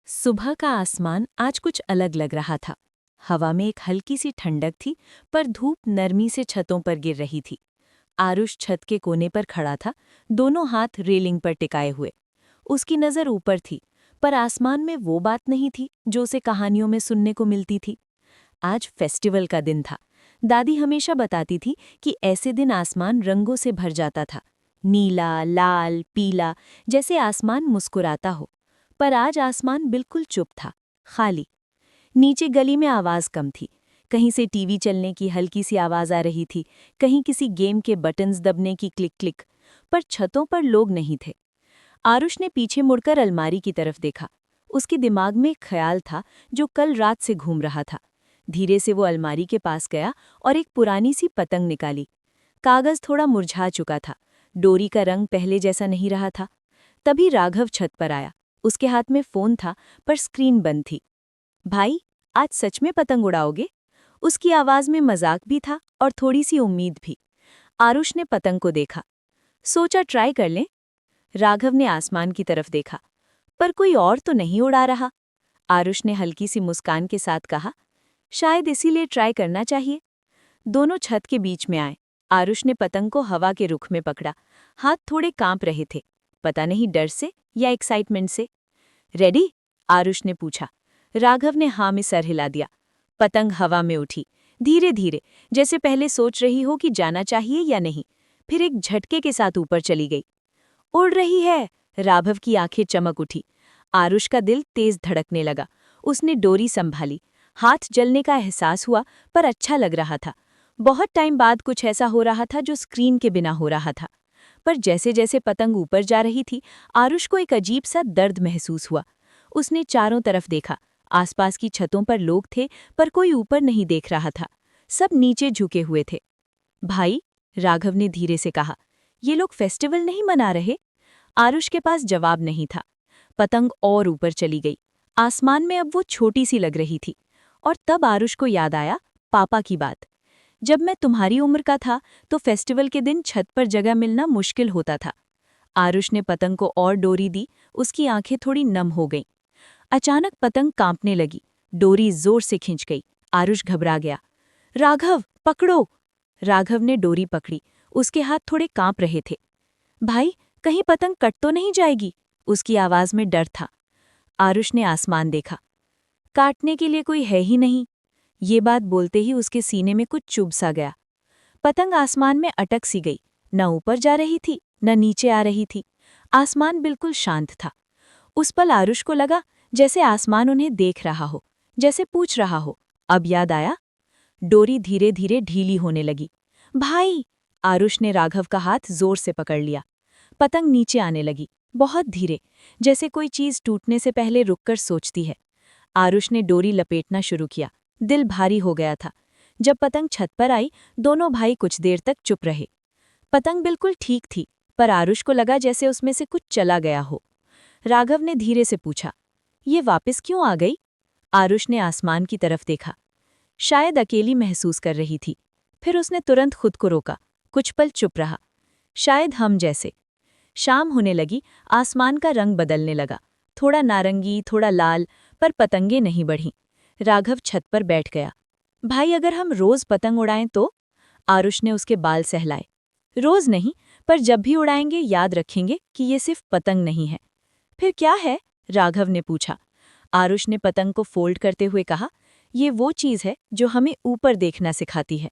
सुबह का आसमान आज कुछ अलग लग रहा था। हवा में एक हल्की सी ठंडक थी, पर धूप नरमी से छतों पर गिर रही थी। आरुष छत के कोने पर खड़ा था, दोनों हाथ रेलिंग पर टिकाए हुए। उसकी नज़र ऊपर थी, पर आसमान में वो बात नहीं थी जो उसे कहानियों में सुनने को मिलती थी। आज फेस्टिवल का दिन था। दादी हमेशा बताती थी कि ऐसे दिन आसमान रंगों से भर जाता था, नीला, लाल, पीला, जैसे आसमान मुस्कुराता हो। पर आज आसमान बिल्कुल चुप था, खाली। नीचे गली में आवाज़ कम थी। कहीं से टीवी चलने की हल्की सी आवाज़ आ रही थी, कहीं किसी गेम के बटन्स दबने की क्लिक क्लिक। पर छतों पर लोग नहीं थे। आरुष ने पीछे मुड़कर अलमारी की तरफ देखा। उसके दिमाग में एक ख्याल था जो कल रात से घूम रहा था। धीरे से वो अलमारी के पास गया और एक पुरानी सी पतंग निकाली। कागज़ थोड़ा मुरझा चुका था, डोरी का रंग पहले जैसा नहीं रहा था। तभी राघव छत पर आया। उसके हाथ में फ़ोन था, पर स्क्रीन बंद थी। भाई, आज सच में पतंग उड़ाओगे? उसकी आवाज़ में मजाक भी था और थोड़ी सी उम्मीद भी। आरुष ने पतंग को देखा। सोचा ट्राई कर लें। राघव ने आसमान की तरफ देखा, पर कोई और तो नहीं उड़ा रहा। आरुष ने हल्की सी मुस्कान के साथ कहा, शायद इसीलिए ट्राई करना चाहिए। दोनों छत के बीच में आए। आरुष ने पतंग को हवा के रुख में पकड़ा। हाथ थोड़े कांप रहे थे, पता नहीं डर से या एक्साइटमेंट से। रेडी? आरुष ने पूछा। राघव ने हाँ में सर हिला दिया। पतंग हवा में उठी, धीरे धीरे, जैसे पहले सोच रही हो कि जाना चाहिए या नहीं। फिर एक झटके के साथ ऊपर चली गई। उड़ रही है! राघव की आंखें चमक उठी। आरुष का दिल तेज धड़कने लगा। उसने डोरी संभाली। हाथ जलने का एहसास हुआ, पर अच्छा लग रहा था। बहुत टाइम बाद कुछ ऐसा हो रहा था जो स्क्रीन के बिना हो रहा था। पर जैसे जैसे पतंग ऊपर जा रही थी, आरुष को एक अजीब सा दर्द महसूस हुआ। उसने चारों तरफ देखा। आसपास की छतों पर लोग थे, पर कोई ऊपर नहीं देख रहा था। सब नीचे झुके हुए थे। भाई, राघव ने धीरे से कहा, ये लोग फेस्टिवल नहीं मना रहे? आरुष के पास जवाब नहीं था। पतंग और ऊपर चली गई। आसमान में अब वो छोटी सी लग रही थी। और तब आरुष को याद आया पापा की बात। जब मैं तुम्हारी उम्र का था, तो फेस्टिवल के दिन छत पर जगह मिलना मुश्किल होता था। आरुष ने पतंग को और डोरी दी। उसकी आंखें थोड़ी नम हो गईं। अचानक पतंग कांपने लगी। डोरी जोर से खिंच गई। आरुष घबरा गया। राघव, पकड़ो! राघव ने डोरी पकड़ी। उसके हाथ थोड़े कांप रहे थे। भाई, कहीं पतंग कट तो नहीं जाएगी? उसकी आवाज में डर था। आरुष ने आसमान देखा। काटने के लिए कोई है ही नहीं। ये बात बोलते ही उसके सीने में कुछ चुभ सा गया। पतंग आसमान में अटक सी गई। न ऊपर जा रही थी, न नीचे आ रही थी। आसमान बिल्कुल शांत था। उस पल आरुष को लगा जैसे आसमान उन्हें देख रहा हो, जैसे पूछ रहा हो। अब याद आया। डोरी धीरे धीरे ढीली होने लगी। भाई! आरुष ने राघव का हाथ जोर से पकड़ लिया। पतंग नीचे आने लगी, बहुत धीरे, जैसे कोई चीज टूटने से पहले रुककर सोचती है। आरुष ने डोरी लपेटना शुरू किया। दिल भारी हो गया था। जब पतंग छत पर आई, दोनों भाई कुछ देर तक चुप रहे। पतंग बिल्कुल ठीक थी, पर आरुष को लगा जैसे उसमें से कुछ चला गया हो। राघव ने धीरे से पूछा, ये वापस क्यों आ गई? आरुष ने आसमान की तरफ देखा। शायद अकेली महसूस कर रही थी। फिर उसने तुरंत खुद को रोका। कुछ पल चुप रहा। शायद हम जैसे। शाम होने लगी। आसमान का रंग बदलने लगा, थोड़ा नारंगी, थोड़ा लाल, पर पतंगे नहीं बढ़ीं। राघव छत पर बैठ गया। भाई, अगर हम रोज पतंग उड़ाएं तो? आरुष ने उसके बाल सहलाए। रोज नहीं, पर जब भी उड़ाएंगे याद रखेंगे कि ये सिर्फ पतंग नहीं है। फिर क्या है? राघव ने पूछा। आरुष ने पतंग को फोल्ड करते हुए कहा, ये वो चीज है जो हमें ऊपर देखना सिखाती है।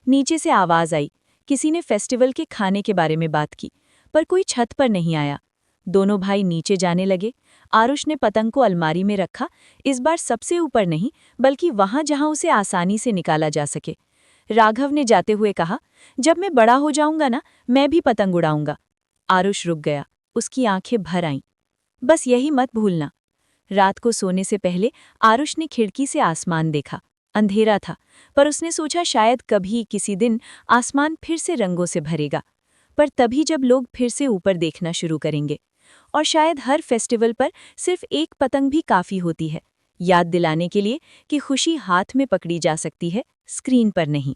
नीचे से आवाज आई। किसी ने फेस्टिवल के खाने के बारे में बात की, पर कोई छत पर नहीं आया। दोनों भाई नीचे जाने लगे। आरुष ने पतंग को अलमारी में रखा, इस बार सबसे ऊपर नहीं, बल्कि वहां जहां उसे आसानी से निकाला जा सके। राघव ने जाते हुए कहा, जब मैं बड़ा हो जाऊंगा ना, मैं भी पतंग उड़ाऊंगा। आरुष रुक गया। उसकी आंखें भर आईं। बस यही मत भूलना। रात को सोने से पहले आरुष ने खिड़की से आसमान देखा। अंधेरा था, पर उसने सोचा शायद कभी किसी दिन आसमान फिर से रंगों से भरेगा। पर तभी जब लोग फिर से ऊपर देखना शुरू करेंगे। और शायद हर फेस्टिवल पर सिर्फ एक पतंग भी काफी होती है, याद दिलाने के लिए कि खुशी हाथ में पकड़ी जा सकती है, स्क्रीन पर नहीं।